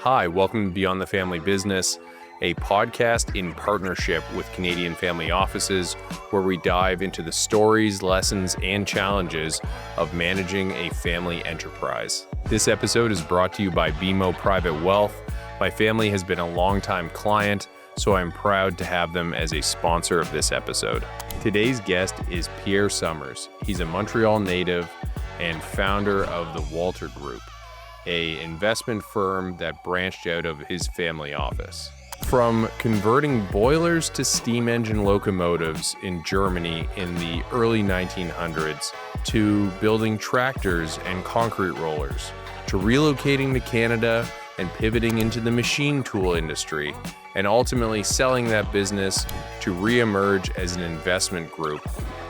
Hi, welcome to Beyond the Family Business, a podcast in partnership with Canadian Family Offices, where we dive into the stories, lessons, and challenges of managing a family enterprise. This episode is brought to you by BMO Private Wealth. My family has been a longtime client, so I'm proud to have them as a sponsor of this episode. Today's guest is Pierre Somers. He's a Montreal native and founder of the Walter Group, an investment firm that branched out of his family office. From converting boilers to steam engine locomotives in Germany in the early 1900s, to building tractors and concrete rollers, to relocating to Canada and pivoting into the machine tool industry, and ultimately selling that business to reemerge as an investment group,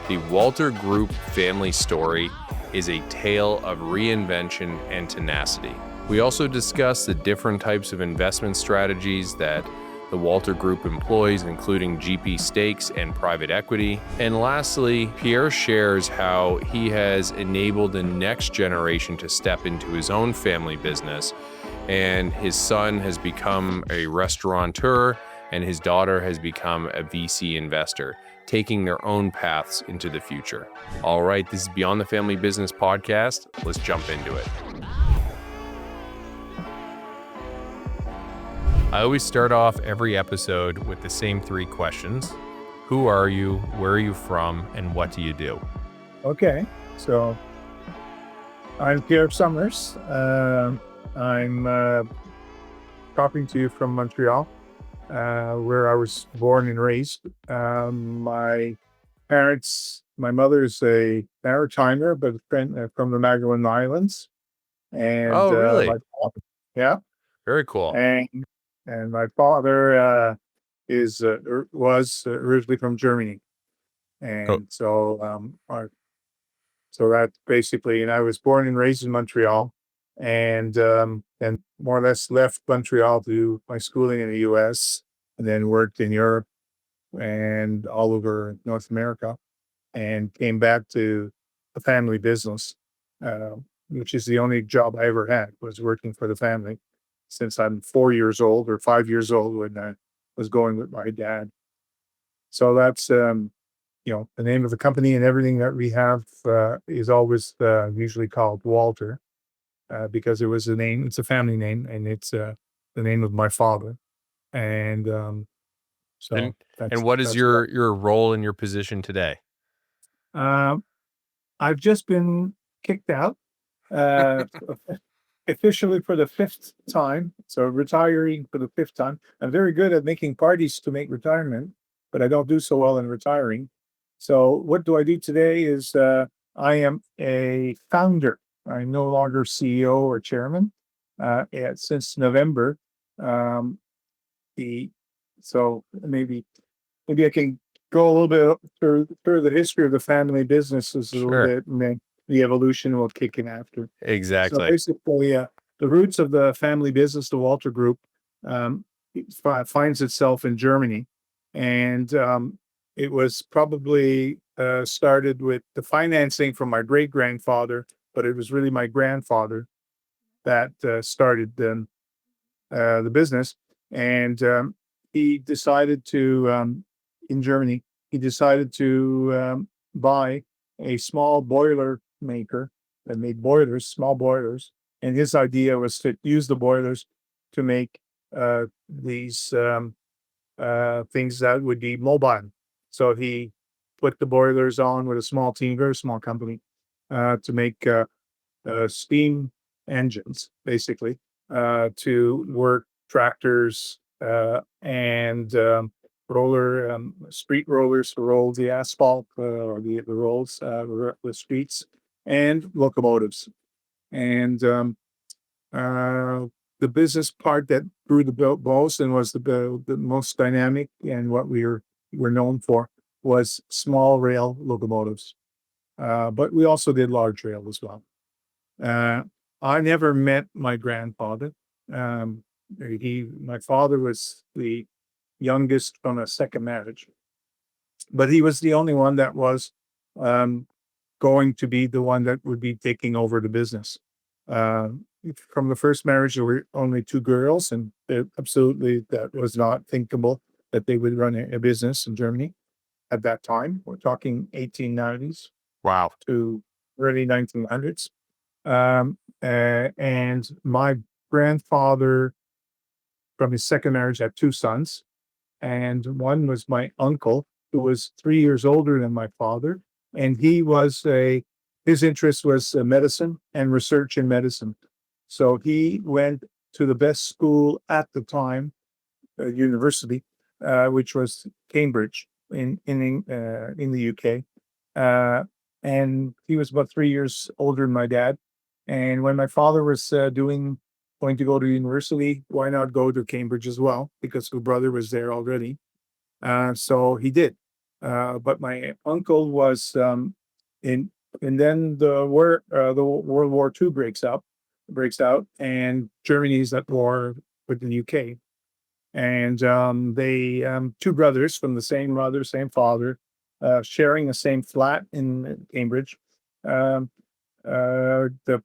the Walter Group family story is a tale of reinvention and tenacity. We also discuss the different types of investment strategies that the Walter Group employs, including GP stakes and private equity. And lastly, Pierre shares how he has enabled the next generation to step into his own family business, and his son has become a restaurateur and his daughter has become a VC investor, taking their own paths into the future. All right, this is Beyond the Family Business podcast. Let's jump into it. I always start off every episode with the same three questions. Who are you? Where are you from? And what do you do? Okay, so I'm Pierre Somers. I'm talking to you from Montreal, where I was born and raised. My mother's a maritimer, but from the Magdalen Islands, and Oh, really? my father, yeah, Very cool. and my father was originally from Germany, and so that basically, and I was born and raised in Montreal, and more or less left Montreal to do my schooling in the U.S. and then worked in Europe and all over North America, and came back to the family business, which is the only job I ever had, was working for the family since I'm 4 years old or 5 years old when I was going with my dad. So that's the name of the company, and everything that we have is always usually called Walter, because it was a name, it's a family name, and it's the name of my father. And so And that's what is your role in your position today? I've just been kicked out uh, officially for the fifth time. So retiring for the fifth time. I'm very good at making parties to make retirement, but I don't do so well in retiring. So what do I do today is I am a founder. I'm no longer CEO or chairman. Since November, um, the so maybe I can go a little bit through the history of the family businesses a little Sure. bit, and then the evolution will kick in after. So Exactly. basically, the roots of the family business, the Walter Group, finds itself in Germany, and it was probably started with the financing from my great grandfather, but it was really my grandfather that started the business, and he decided to in Germany. He decided to buy a small boiler maker that made boilers, small boilers, and his idea was to use the boilers to make these things that would be mobile. So he put the boilers on with a small team, very small company, to make steam engines, basically, to work tractors and street rollers to roll the asphalt or the rolls, the streets, and locomotives. And the business part that grew the most and was the most dynamic, and what we're known for, was small rail locomotives. But we also did large rail as well. Uh, I never met my grandfather. My father was the youngest from a second marriage, but he was the only one that was um, going to be the one that would be taking over the business. from the first marriage, there were only two girls, and absolutely that was not thinkable that they would run a business in Germany at that time. We're talking 1890s Wow. to early 1900s. And my grandfather from his second marriage had two sons, and one was my uncle, who was 3 years older than my father, and his interest was medicine and research in medicine. So he went to the best school at the time, university, which was Cambridge in the UK. Uh, and he was about 3 years older than my dad. And when my father was going to go to university, why not go to Cambridge as well? Because his brother was there already. So he did. But my uncle was in, and then the World War II breaks out, and Germany's at war with the UK. And they two brothers from the same mother, same father, sharing the same flat in Cambridge. Um, the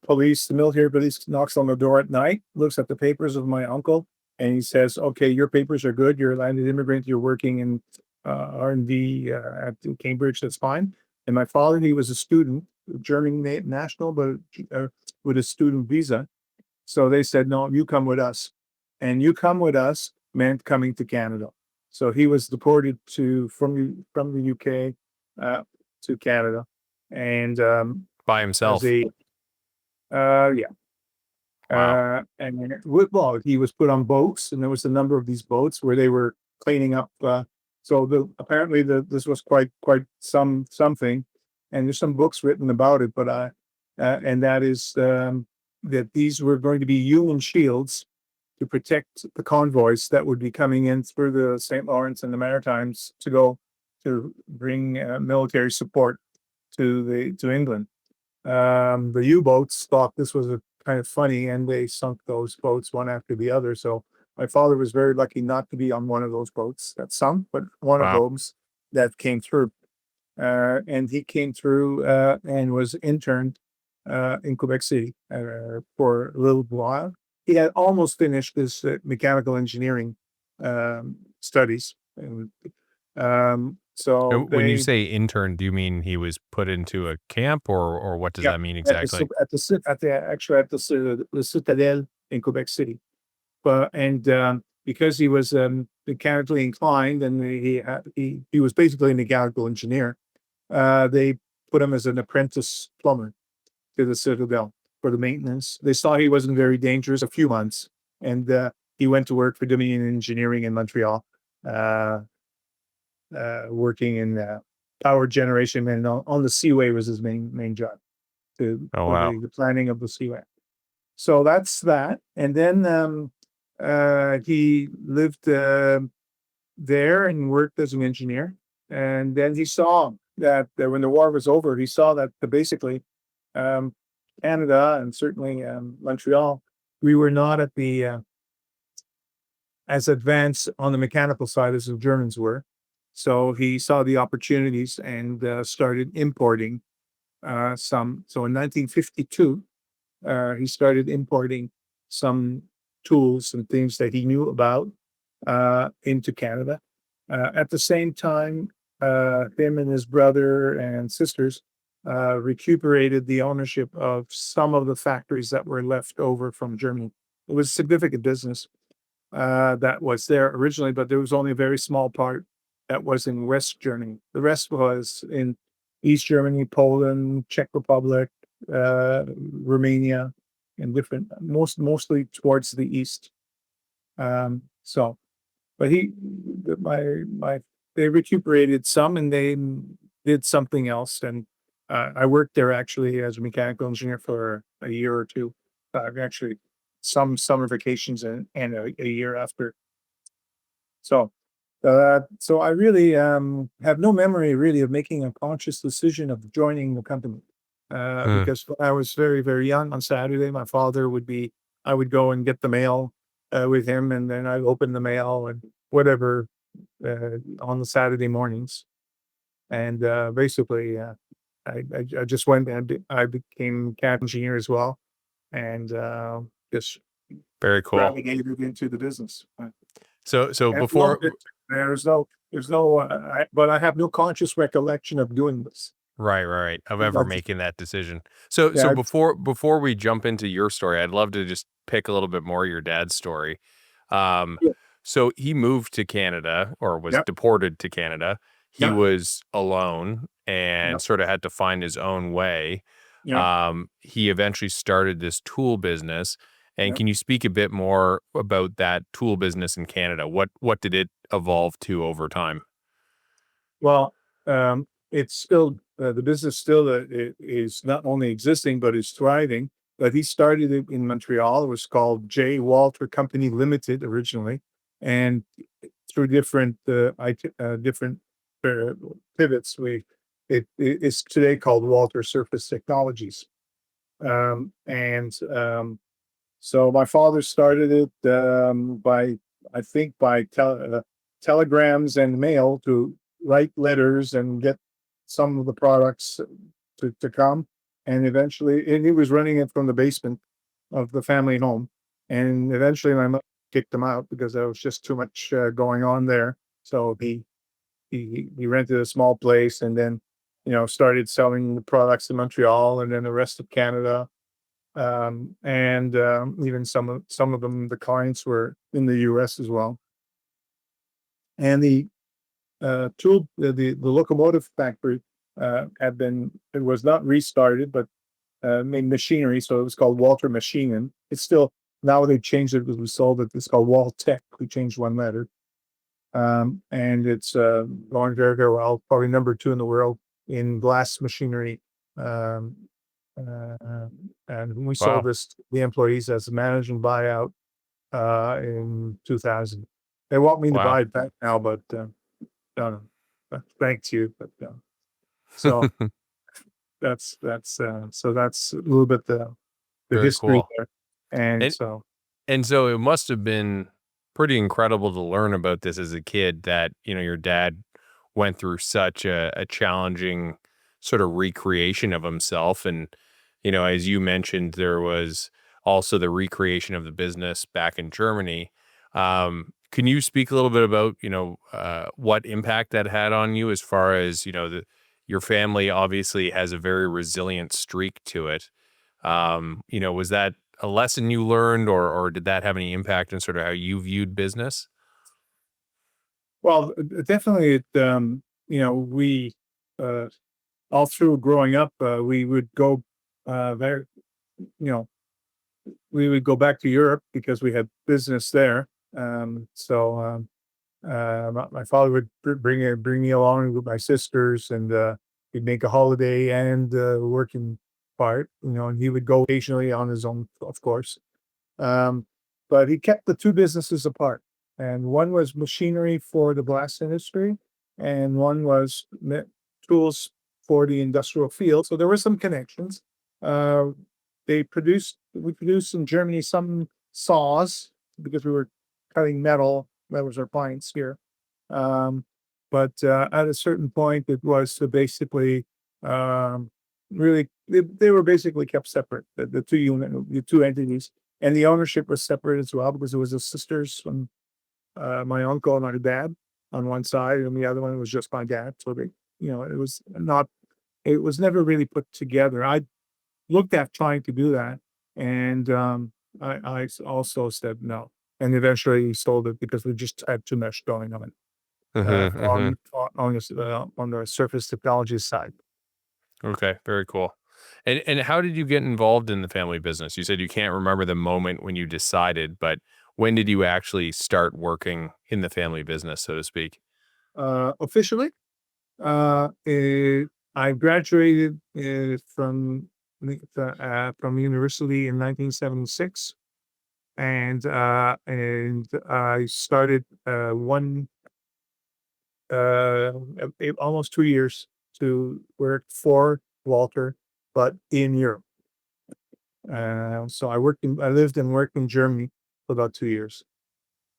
military police knocks on the door at night, looks at the papers of my uncle, and he says, "Okay, your papers are good. You're a landed immigrant. You're working in R&D at Cambridge. That's fine." And my father, he was a student, German national, but with a student visa. So they said, "No, you come with us." And "you come with us" meant coming to Canada. So he was deported from the UK uh, to Canada, and By as himself. a yeah. Wow. Well, he was put on boats, and there was a number of these boats where they were cleaning up. So apparently this was quite something, and there's some books written about it. But and that is that these were going to be human shields to protect the convoys that would be coming in through the St. Lawrence and the Maritimes to go to bring military support to England. The U-boats thought this was a kind of funny, and they sunk those boats one after the other. So my father was very lucky not to be on one of those boats that sunk, but one of Wow. those that came through. And he came through and was interned in Quebec City for a little while. He had almost finished his mechanical engineering studies. And, so When you they say intern, do you mean he was put into a camp, or what does Yeah, that mean at the exactly? actually at the Citadel in Quebec City. But and because he was mechanically inclined, and he was basically a mechanical engineer, they put him as an apprentice plumber to the Citadel for the maintenance. They saw he wasn't very dangerous a few months, and he went to work for Dominion Engineering in Montreal, uh, working in power generation, and on the Seaway was his main job Oh, for wow. the planning of the Seaway. So that's that. And then he lived there and worked as an engineer. And then he saw that when the war was over, he saw that basically um, Canada and certainly Montreal, we were not at the as advanced on the mechanical side as the Germans were. So he saw the opportunities and started importing some. So in 1952, he started importing some tools and things that he knew about into Canada. At the same time, him and his brother and sisters recuperated the ownership of some of the factories that were left over from Germany. It was significant business that was there originally, but there was only a very small part that was in West Germany. The rest was in East Germany, Poland, Czech Republic, Romania, and different, mostly towards the east. So, but my, they recuperated some, and they did something else. And I worked there actually as a mechanical engineer for a year or two. Actually, some summer vacations and a year after. So I really have no memory really of making a conscious decision of joining the company. Hmm. Because when I was very, very young on Saturday, my father I would go and get the mail with him, and then I'd open the mail and whatever on the Saturday mornings. And basically, I just went and I became cat engineer as well. And just Very cool. gravitated into the business. So And loved before, it. But I have no conscious recollection of doing this. right, of ever That's, making that decision. So yeah, before we jump into your story, I'd love to just pick a little bit more of your dad's story. Um, yeah, so he moved to Canada or was yeah, deported to Canada. He yeah, was alone yeah, and sort of had to find his own way. yeah, He eventually started this tool business. And yeah. can you speak a bit more about that tool business in Canada? What did it evolve to over time? Well, it's still the business still is not only existing but is thriving. But he started it in Montreal. It was called J. Walter Company Limited originally, and through different uh, pivots, it's today called Walter Surface Technologies. And So my father started it by, I think, by telegrams and mail to write letters and get some of the products to come. And eventually, and he was running it from the basement of the family home. And eventually, my mother kicked him out because there was just too much going on there. So he rented a small place and then, started selling the products in Montreal and then the rest of Canada, and even some of them, the clients were in the U.S. as well. And the locomotive factory it was not restarted, but made machinery, so it was called Walter Machining. It's still now they've changed it because we sold it. It's called Waltech. We changed one letter, and it's going very very well. Probably number two in the world in glass machinery. Um, and we sold Wow. this to the employees as a management buyout in 2000. They want me to Wow. buy it back now, but no, no. Thanks you, but so that's a little bit the Very history cool. there, and And so and so it must have been pretty incredible to learn about this as a kid that, your dad went through such a challenging sort of recreation of himself. And, as you mentioned, there was also the recreation of the business back in Germany. Can you speak a little bit about, what impact that had on you as far as, your family obviously has a very resilient streak to it. Was that a lesson you learned, or did that have any impact on sort of how you viewed business? well, definitely it. We uh, all through growing up, we would go very, you know, we would go back to Europe because we had business there. My father would bring me along with my sisters, and he'd make a holiday and working part, and he would go occasionally on his own, of course. Um, but he kept the two businesses apart, and one was machinery for the glass industry, and one was tools for the industrial field. So there were some connections. Uh, we produced in Germany some saws because we were cutting metal. That was our clients here. Um, but at a certain point, it was to basically um, really they were basically kept separate. The two entities, and the ownership was separate as well because it was the sisters from my uncle and my dad on one side, and the other one was just my dad. So it was not. It was never really put together. I looked at trying to do that, and I also said no, and eventually sold it because we just had too much going on Hmm, hmm. on the surface technology side. Okay, very cool. And how did you get involved in the family business? You said you can't remember the moment when you decided, but when did you actually start working in the family business, so to speak? Officially, I graduated from university in 1976, and I started uh, almost 2 years to work for Walter, but in Europe. So I lived and worked in Germany for about 2 years,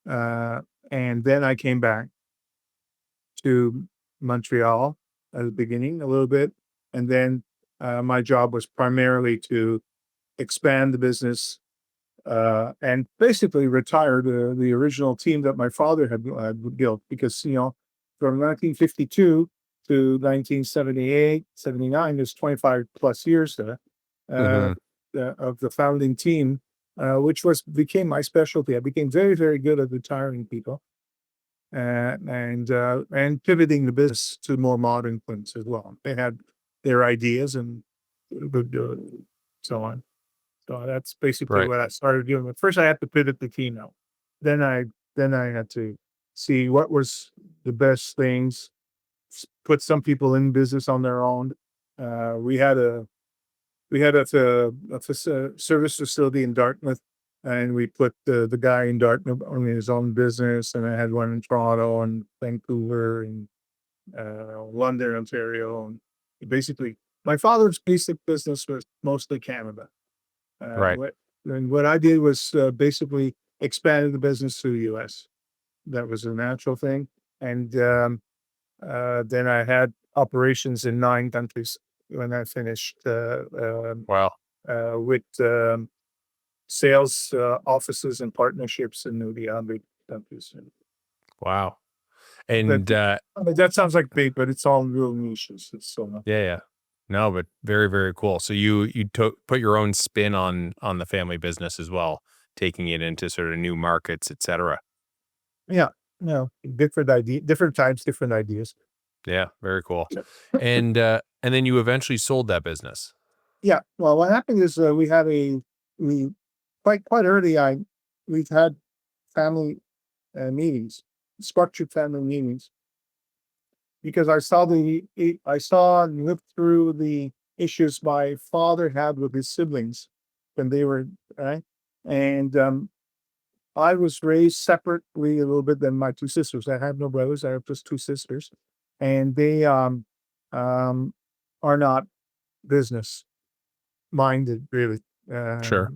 uh, and then I came back to Montreal at the beginning a little bit, and then my job was primarily to expand the business and basically retired the original team that my father had built, because, from 1952 to 1978, 79, there's 25 plus years there, uh, Hmm. of the founding team, which became my specialty. I became very, very good at retiring people, and pivoting the business to more modern things as well. They had their ideas and would do it, so on. So that's basically Right. what I started doing. But first, I had to pivot the team out. Then I then I had to see what was the best things. Put some people in business on their own. We had a service facility in Dartmouth, and we put the guy in Dartmouth on his own business, and I had one in Toronto and Vancouver and London, Ontario, and basically my father's basic business was mostly Canada. Uh, Right. what what I did was basically expanded the business to the U.S. That was a natural thing, and then I had operations in 9 countries when I finished, Wow. with sales offices and partnerships in the other countries. Wow. That And I mean, that sounds like big, but it's all real niches. It's so yeah, yeah. No, but very, very cool. So you took put your own spin on the family business as well, taking it into sort of new markets, et cetera. yeah, different different times, different ideas. Yeah, very cool. And then you eventually sold that business. Yeah. Well, what happened is we quite early. We've had family meetings, structured family meetings, because I saw and lived through the issues my father had with his siblings when they were right, and I was raised separately a little bit than my two sisters. I have no brothers. I have just two sisters, and they um are not business minded, really. Sure.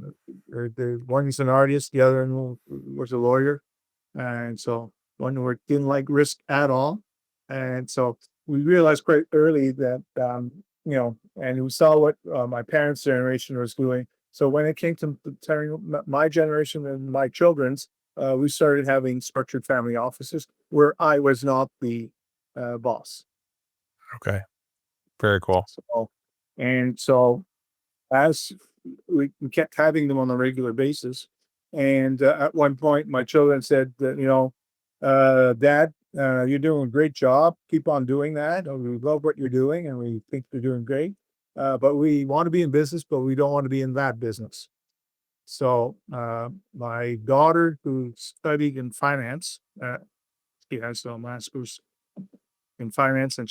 The one is an artist, the other one was a lawyer, and so didn't like risk at all, and so we realized quite early that, and we saw what my parents' generation was doing. So when it came to tearing my generation and my children's, we started having structured family offices where I was not the boss. Okay. Very cool. So as we kept having them on a regular basis. And at one point, my children said that, Dad, you're doing a great job. Keep on doing that. We love what you're doing and we think you're doing great. But we want to be in business, but we don't want to be in that business. So my daughter, who studied in finance, she has a master's in finance, and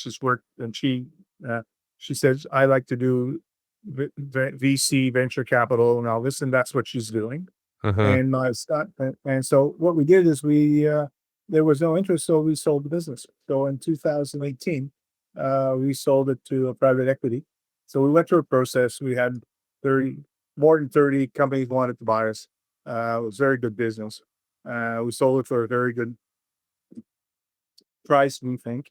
she says, I like to do VC, venture capital. Now, listen, that's what she's doing. Mhm. And my son, and so what we did is there was no interest, so we sold the business. So in 2018, we sold it to a private equity. So we went through a process. We had 30, more than 30 companies wanted to buy us. It was very good business. We sold it for a very good price, we think,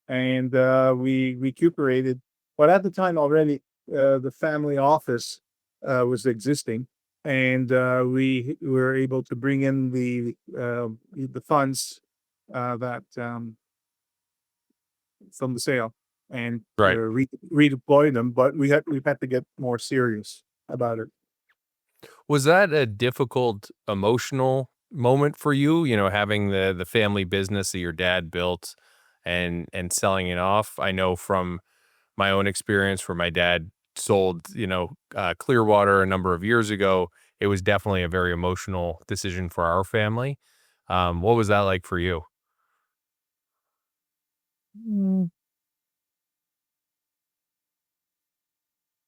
and we recuperated. But at the time already, the family office was existing, and we were able to bring in the funds that from the sale and Right. redeploy them. But we've had to get more serious about it. Was that a difficult emotional moment for you, having the family business that your dad built and selling it off? I know from my own experience where my dad sold, Clearwater a number of years ago, it was definitely a very emotional decision for our family. What was that like for you? Mm,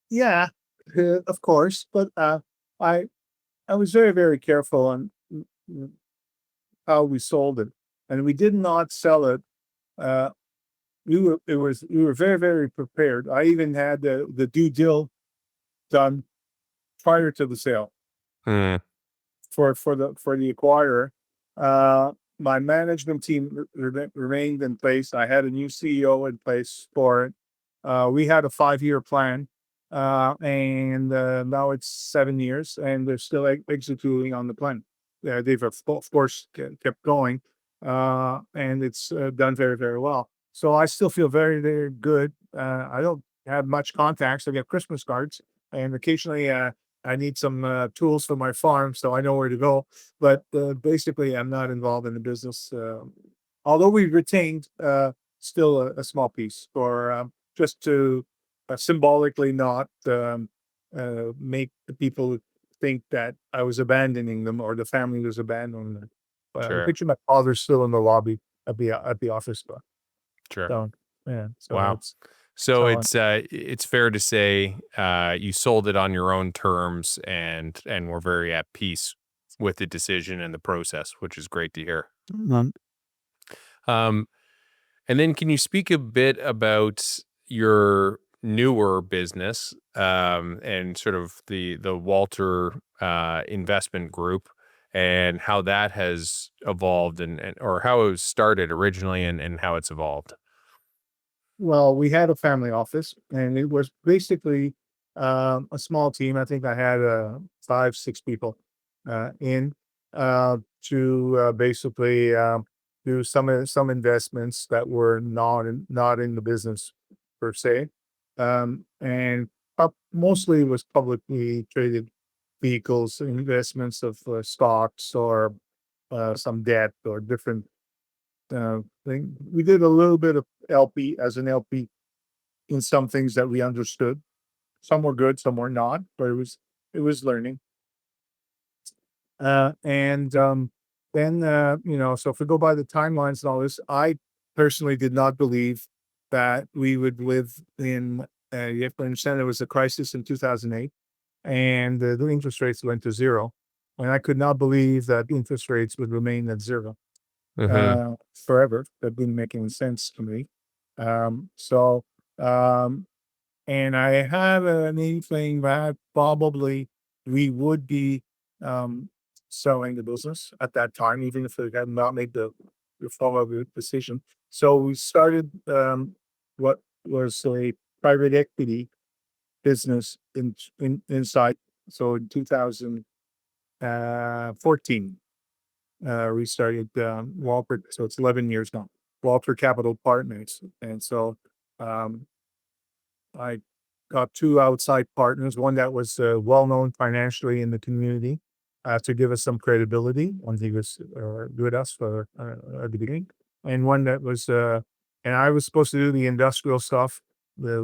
yeah, of course, but I I was very, very careful on how we sold it, and we did not sell it. Uh, we were very, very prepared. I even had the due deal done prior to the sale Mm, for the acquirer. My management team remained in place. I had a new CEO in place for it. We had a 5-year plan. And now it's 7 years, and they're still executing on the plan. They've of course kept going, and it's done very, very well. So I still feel very, very good. I don't have much contacts. I get Christmas cards, and occasionally I need some tools for my farm, so I know where to go. But basically, I'm not involved in the business. Although we retained still a small piece for just to symbolically not make the people think that I was abandoning them or the family was abandoning them. But I Sure. picture my father still in the lobby at the office, but Sure. so yeah, so Wow. that's So how I. it's fair to say you sold it on your own terms and were very at peace with the decision and the process, which is great to hear. Mhm. Um, and then can you speak a bit about your newer business and sort of the Walter investment group and how that has evolved and or how it was started originally and how it's evolved? Well, we had a family office, and it was basically a small team. I think I had 5, 6 people in to basically do some investments that were not in the business per se, and mostly was publicly traded vehicles, investments of stocks or some debt or different thing. We did a little bit of LP as an LP in some things that we understood. Some were good, some were not, but it was learning. And then so if we go by the timelines and all this, I personally did not believe that we would live in. You have to understand there was a crisis in 2008, and the interest rates went to zero, and I could not believe that interest rates would remain at zero Hmm. forever. That didn't make any sense to me. So um, and I have an inkling that probably we would be um, selling the business at that time, even if we had not made the formal decision. So we started what was a private equity business inside. So in 2014, we started Walker. So it's 11 years now. Walter Capital Partners, and so um, I got two outside partners, one that was well known financially in the community to give us some credibility when he was with us for at the beginning, and one that was, and I was supposed to do the industrial stuff. The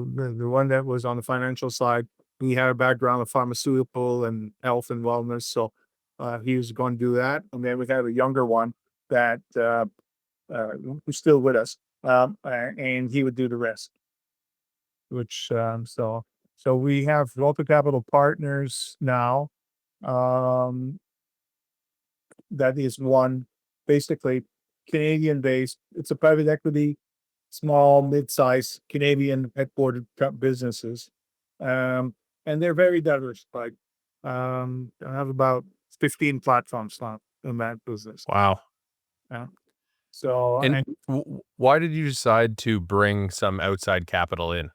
one that was on the financial side, he had a background of pharmaceutical and health and wellness, so he was going to do that. And then we had a younger one that who's still with us, and he would do the rest. Which, so we have Walter Capital Partners now. Um, that is one basically Canadian-based. It's a private equity, small, mid-sized Canadian headquartered businesses. Um, and they're very diversified. I have about 15 platforms now in that business. Wow. Yeah. So, And and why did you decide to bring some outside capital in?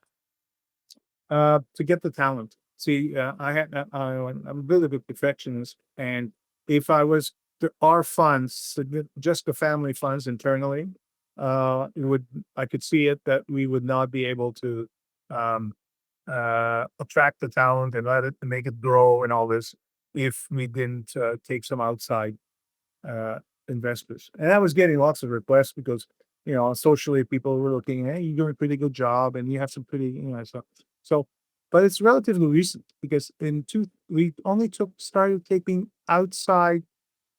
To get the talent. See, I'm a bit of a perfectionist, and if I was there are funds, just the family funds internally, it would I could see it that we would not be able to um, attract the talent and let it and make it grow and all this if we didn't take some outside uh, investors. And I was getting lots of requests because, socially people were looking, hey, you're doing a pretty good job and you have some pretty, so, but it's relatively recent because we only started taking outside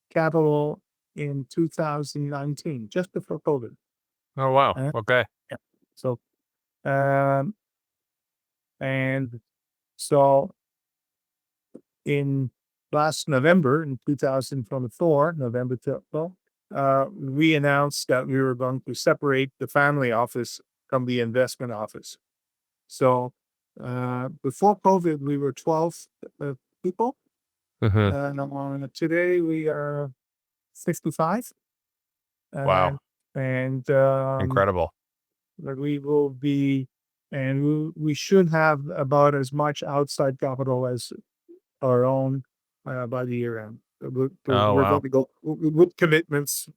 capital in 2019, just before COVID. Oh wow. Uh, Okay. yeah. So, um, and so in last November in 2024, November 12th, we announced that we were going to separate the family office from the investment office. So before COVID, we were 12 people. Hmm. Today, we are 65. Wow. And, and Incredible. we will be. and we should have about as much outside capital as our own by the year end. Oh, We're going wow. to go with commitments.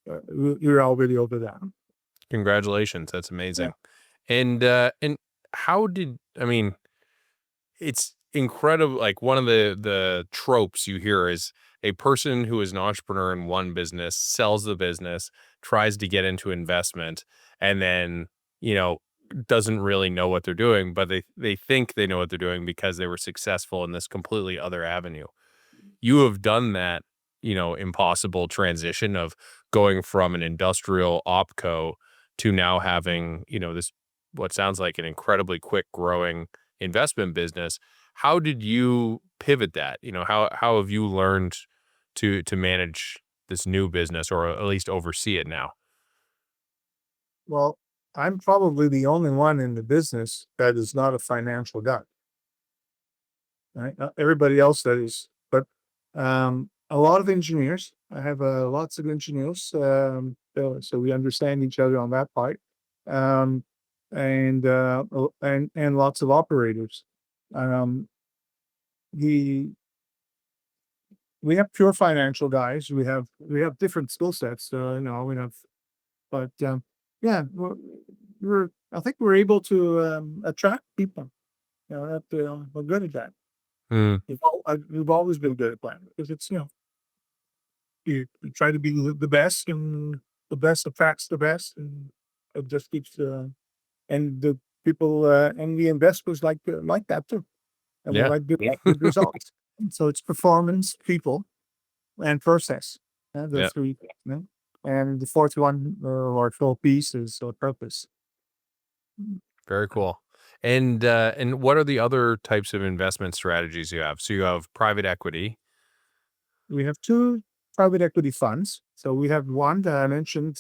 We're already over that. Congratulations. That's Yeah. amazing. And how did, I mean, it's incredible. Like, one of the tropes you hear is a person who is an entrepreneur in one business sells the business, tries to get into investment, and then, you know, doesn't really know what they're doing, but they think they know what they're doing because they were successful in this completely other avenue. You have done that, impossible transition of going from an industrial opco to now having, this, what sounds like an incredibly quick growing investment business. How did you pivot that? How have you learned to manage this new business, or at least oversee it now? Well, I'm probably the only one in the business that is not a financial guy. Right? Everybody else that is, but a lot of engineers. I have lots of engineers, so we understand each other on that part, um, and lots of operators. Um, the we have pure financial guys. We have different skill sets. We have, but yeah, we're I think we're able to attract people. That we're good at that. Mm, We've always been good at planning because it's you try to be the best, and the best attracts the best, and it just keeps and the people and the investors like that too, and we yeah. like good results. And so it's performance, people, and process. The Yeah. three, and the fourth one, or full piece, is purpose. Very cool. And what are the other types of investment strategies you have? So you have private equity. We have two private equity funds. So we have one that I mentioned,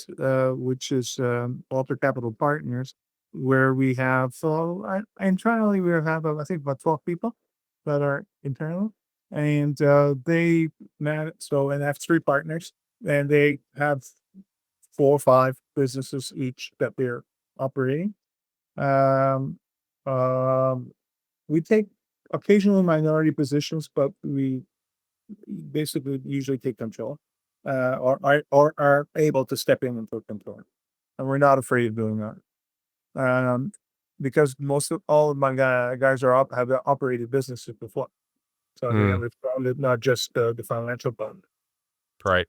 which is Walter Capital Partners, where we have, internally we have I think about 12 people that are internal, and they manage. So, and I have three partners, and they have four or five businesses each that they're operating. Um, um, we take occasional minority positions, but we basically usually take control, or are able to step in and take control. And we're not afraid of doing that. Um, because all of my guys have operated businesses before. So they Mm, understand not just the financial part. right.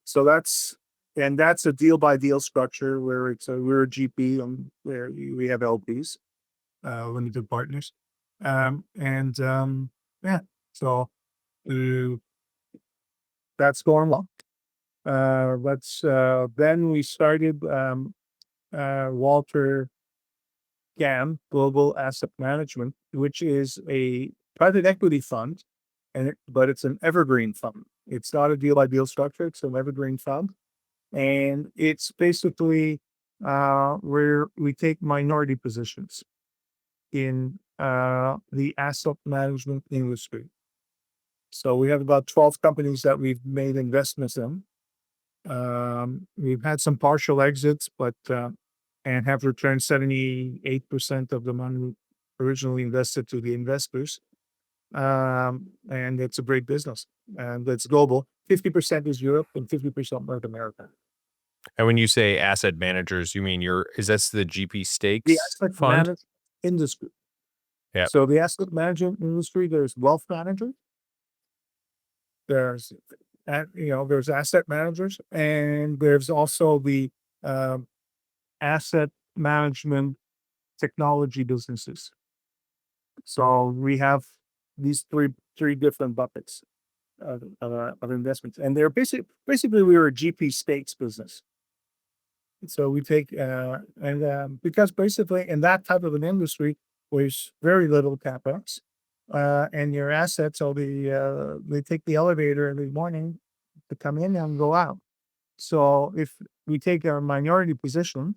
So that's a deal by deal structure where we're a GP, where we have LPs, limited partners. And yeah, so uh, that's going well. Let's Then we started Walter GAM, Global Asset Management, which is a private equity fund, but it's an evergreen fund. It's not a deal by deal structure. It's an evergreen fund, and it's basically where we take minority positions in the asset management industry. So we have about 12 companies that we've made investments in. We've had some partial exits, but and have returned 78% of the money originally invested to the investors. And it's a great business, and it's global. 50% is Europe and 50% North America. And when you say asset managers, you mean is this the GP The stakes asset fund? management industry. Yeah. So the asset management industry, there's wealth managers, there's there's asset managers, and there's also the um, asset management technology businesses. So we have these three different buckets of investments, and they're basically we were a GP stakes business. So we take and because basically in that type of an industry, there's very little capex, and your assets will be they take the elevator every morning to come in and go out. So if we take our minority position,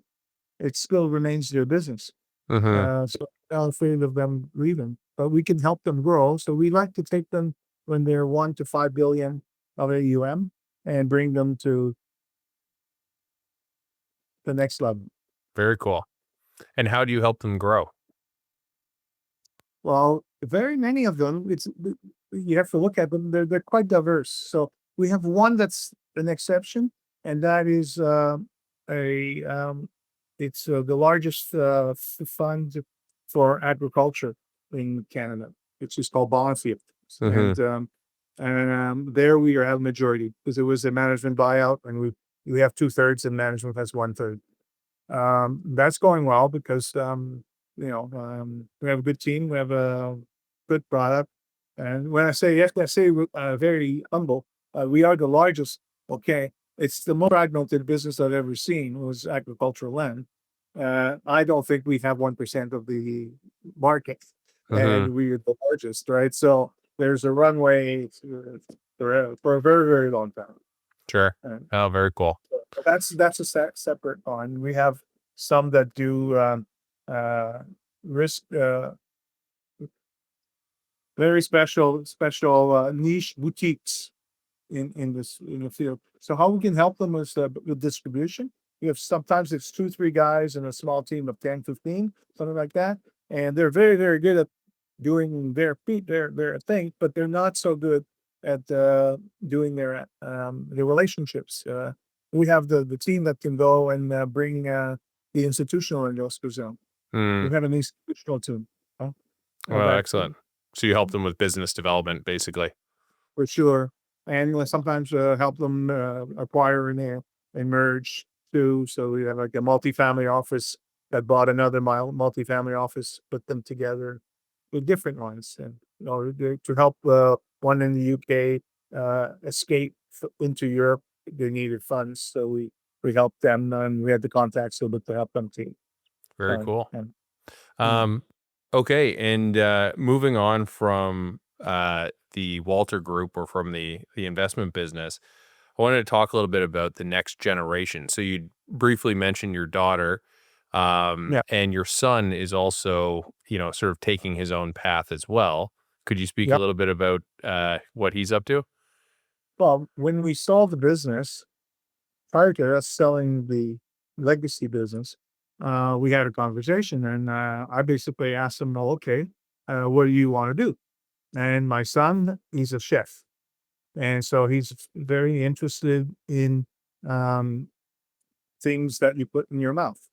it still remains their business. Hmm. So I'm not afraid of them leaving, but we can help them grow. So we like to take them when they're 1 to 5 billion of AUM and bring them to the next level. Very cool. And how do you help them grow? Well, very many of them, you have to look at them. They're quite diverse. So we have one that's an exception, and that is a it's the largest fund for agriculture in Canada, which is called Bondfield, Hmm. and there we have majority because it was a management buyout, and we have 2/3, and management has 1/3. That's going well because, we have a good team, we have a good product. And when I say yes, I say very humble. We are the largest. Okay, it's the most fragmented business I've ever seen was agricultural land. I don't think we have 1% of the market, Hmm. and we're the largest, right? So there's a runway for a very very long time. Sure. Oh, very cool. But that's a separate one. We have some that do uh, risk very special niche boutiques in the field. So how we can help them is with distribution. You have sometimes it's 2 3 guys in a small team of 10 15 something like that, and they're very very good at doing their thing, but they're not so good at doing their relationships. We have the team that can go and bring the institutional investors in. Mm. We have an institutional team. Huh? Well, That excellent. So you help them with business development, basically. for sure. And sometimes help them acquire and merge too. So we have like a multifamily office that bought another multifamily office, put them together with different ones, and to help one in the UK escape into Europe. They needed funds, so we helped them, and we had the contacts to help them too. Very cool. And mm, Um, okay, and moving on from the Walter Group or from the investment business, I wanted to talk a little bit about the next generation. So you briefly mentioned your daughter, yeah, and your son is also, sort of taking his own path as well. Could you speak a yep. little bit about what he's up to? Well, when we sold the business, prior to us selling the legacy business, we had a conversation, and I basically asked him, "Well, okay, what do you want to do?" And my son, he's a chef, and so he's very interested in um, things that you put in your mouth,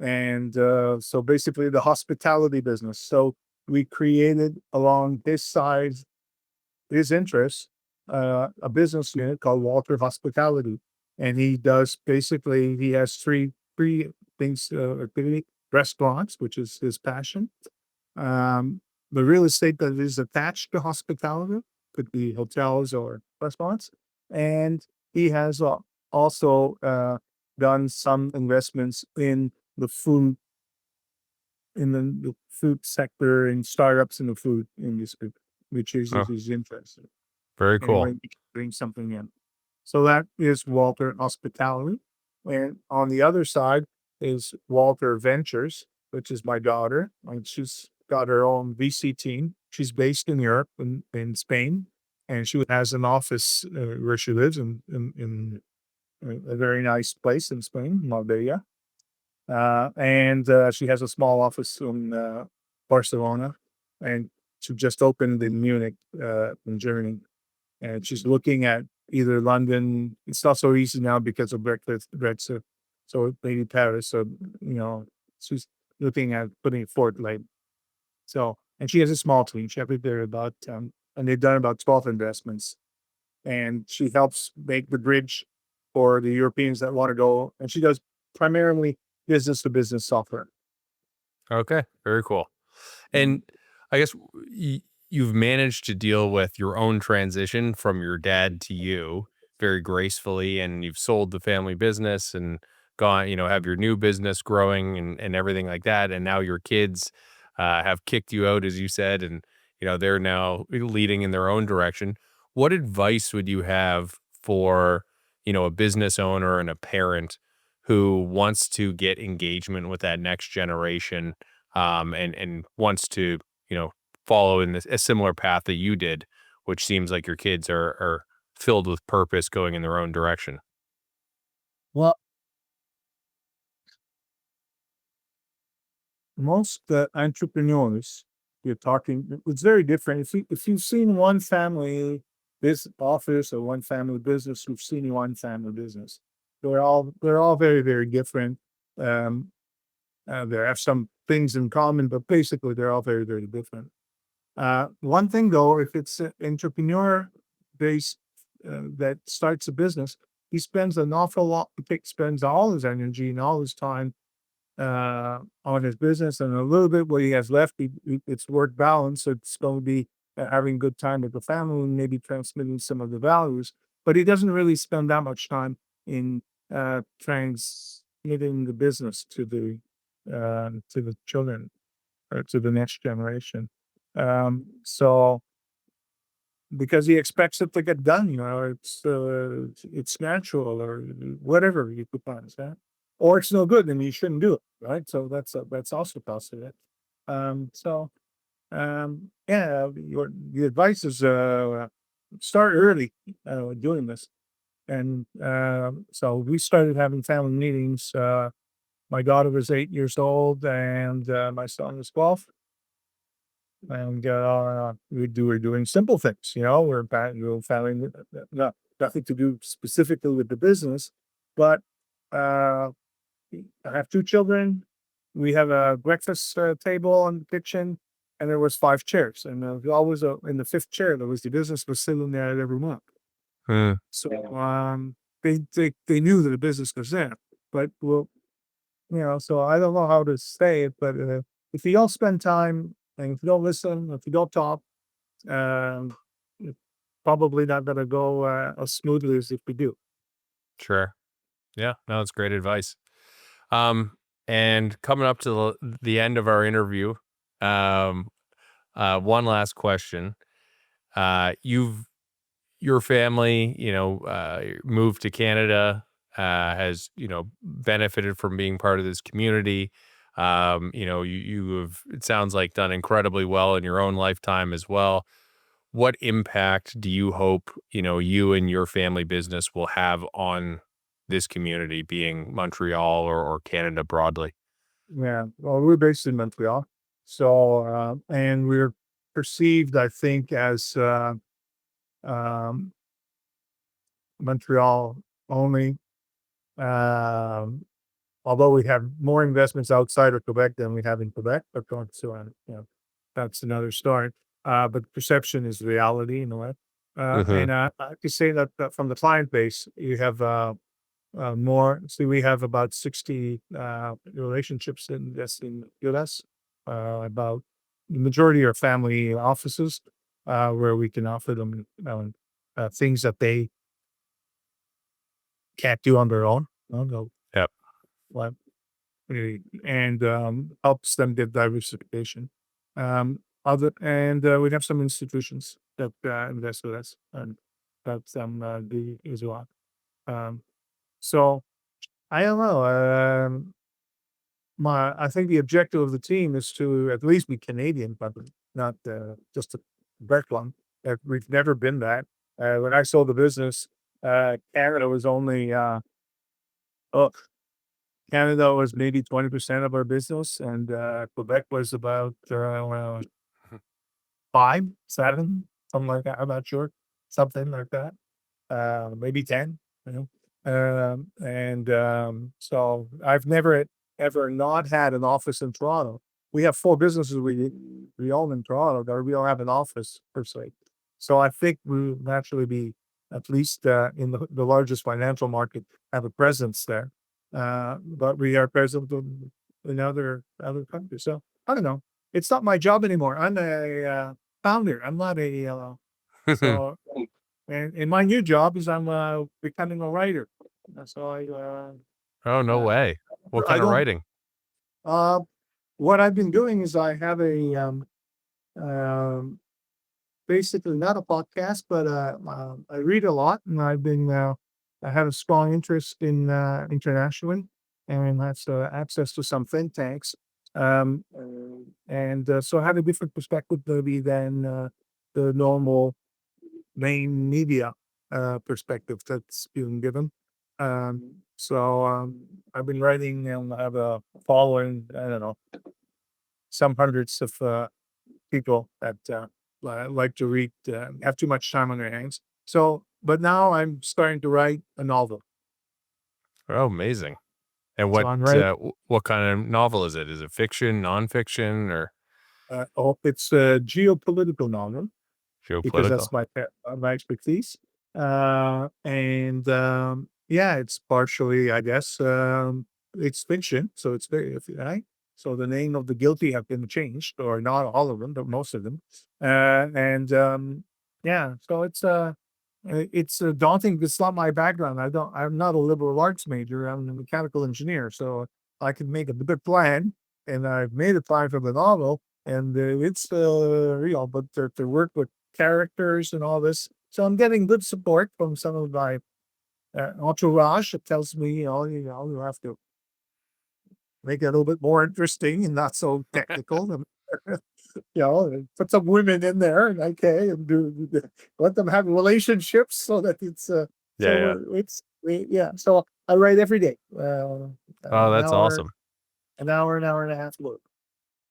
and so basically the hospitality business. So we created along his side, his interests, a business unit called Walter Hospitality, and he does basically he has three things, three restaurants, which is his passion. Um, the real estate that is attached to hospitality could be hotels or restaurants, and he has also done some investments in the food the food sector and startups in the food industry, which is Oh, his interest. very Anyway, cool. we can bring something in. So that is Walter Hospitality. And on the other side is Walter Ventures, which is my daughter. And she's got her own VC team. She's based in Europe, in Spain. And she has an office where she lives in a very nice place in Spain, Marbella. And she has a small office in Barcelona. And she just opened in Munich, in Germany, and she's looking at either London. It's not so easy now because of Brexit. So maybe Paris. So she's looking at putting it forward late. So and she has a small team. She has there about and they've done about 12 investments, and she helps make the bridge for the Europeans that want to go. And she does primarily business to business software. Okay, very cool. Mhm. And I guess you've managed to deal with your own transition from your dad to you very gracefully, and you've sold the family business and gone, have your new business growing and everything like that. And now your kids have kicked you out, as you said, and they're now leading in their own direction. What advice would you have for a business owner and a parent who wants to get engagement with that next generation? And wants to follow in a similar path that you did, which seems like your kids are filled with purpose, going in their own direction. Well, most entrepreneurs you're talking, it's very different. If you've seen one family this office or one family business, you've seen one family business. They're all very very different. Um, they have some things in common, but basically they're all very very different. One thing though, if it's an entrepreneur based that starts a business, he spends an awful lot. Spends all his energy and all his time on his business, and a little bit what he has left, it's work balance. So it's going to be having a good time with the family and maybe transmitting some of the values. But he doesn't really spend that much time in transmitting the business to the children or to the next generation. So because he expects it to get done, it's natural or whatever you could find that, or it's no good and you shouldn't do it, right? So that's also possible. So yeah, the advice is start early doing this, and so we started having family meetings. My daughter was 8 years old, and my son was 12. And we're doing simple things, we're family, nothing to do specifically with the business, but uh, I have two children. We have a breakfast table in the kitchen, and there was five chairs, and always in the fifth chair there was the business was sitting there every month. Hmm. So they knew that the business was there, but well, so I don't know how to say it, but if you don't spend time and if you don't listen, if you don't talk, um, it's probably not going to go as smoothly as if we do. Sure. Yeah. No, it's great advice. Um, and coming up to the end of our interview, um, one last question. You've your family, moved to Canada, has benefited from being part of this community. You have, it sounds like, done incredibly well in your own lifetime as well. What impact do you hope you and your family business will have on this community, being Montreal or Canada broadly? Yeah. Well, we're based in Montreal. So, and we're perceived, I think, as um, Montreal only. Um, Although we have more investments outside of Quebec than we have in Quebec, but so on, that's another story. But perception is reality in a way. Hmm. And I have to say that from the client base, you have more. See, we have about 60 relationships in this in US. About the majority are family offices where we can offer them things that they can't do on their own. They'll, Yep. like, and helps them get diversification. Other and we have some institutions that invest with us and helps them do as well. Um, so I don't know. I think the objective of the team is to at least be Canadian, but not just a Quebec one. We've never been that. When I sold the business, Canada was only oh, Canada was maybe 20% of our business, and Quebec was about around five, seven, something like that. I'm not sure, something like that. Maybe 10. You know, so I've never ever not had an office in Toronto. We have four businesses we own in Toronto, but we don't have an office per se. So I think we'll naturally be at least in the largest financial market have a presence there. But we are present in other countries. So I don't know. It's not my job anymore. I'm a founder. I'm not a so. And my new job is I'm becoming a writer. So Oh, no uh, way. What I kind of don't. writing? Uh, what I've been doing is I have a um, basically not a podcast, but I read a lot, and I have a strong interest in international, and that's access to some think tanks, and so I have a different perspective maybe than the normal main media perspective that's being given. So I've been writing and I have a following. I don't know, some hundreds of people that like to read, have too much time on their hands. So, but now I'm starting to write a novel. Oh, amazing. And So I'm writing. what kind of novel is it? Is it fiction, nonfiction, or It's a geopolitical novel because geopolitical? that's my expertise. And yeah, it's partially, I guess, it's fiction, so it's very right. So the name of the guilty have been changed, or not all of them, but most of them. And yeah, so it's daunting. It's not my background. I'm not a liberal arts major. I'm a mechanical engineer, so I can make a good plan, and I've made a plan for the novel, and it's real. But to work with characters and all this, so I'm getting good support from some of my entourage. It tells me, you have to make it a little bit more interesting and not so technical. Put some women in there, and okay, and let them have relationships so that Yeah, yeah. yeah. So I write every day, Oh, an that's hour, awesome. an hour and a half work.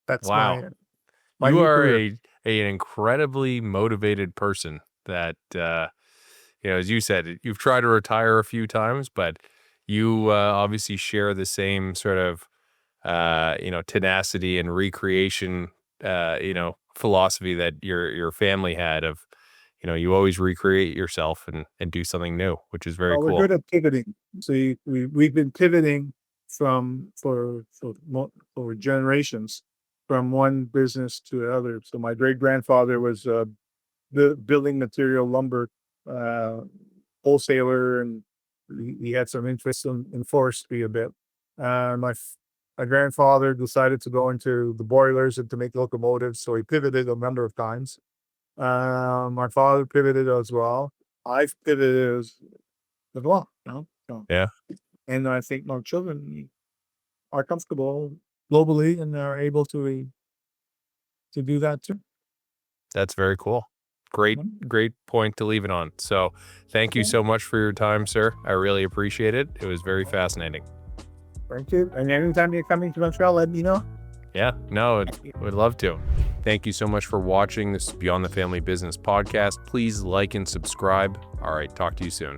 That's Wow. my You new are career. an incredibly motivated person that, as you said, you've tried to retire a few times, but you obviously share the same sort of, tenacity and recreation, philosophy that your family had of, you always recreate yourself and do something new, which is very Well, we're cool. good at pivoting. See, we've been pivoting for generations from one business to another. So my great grandfather was the building material lumber uh, wholesaler, and he had some interest in forestry a bit. My grandfather decided to go into the boilers and to make locomotives, so he pivoted a number of times. My father pivoted as well. I've pivoted as well. So, Yeah, and I think my children are comfortable globally and are able to do that too. that's very cool. Great, Mhm. great point to leave it on. So, thank you Okay. so much for your time, sir. I really appreciate it. It was very fascinating. Thank you. And anytime you're coming to Montreal, let me know. Yeah, no, would love to. Thank you so much for watching. This is Beyond the Family Business podcast. Please like and subscribe. All right, talk to you soon.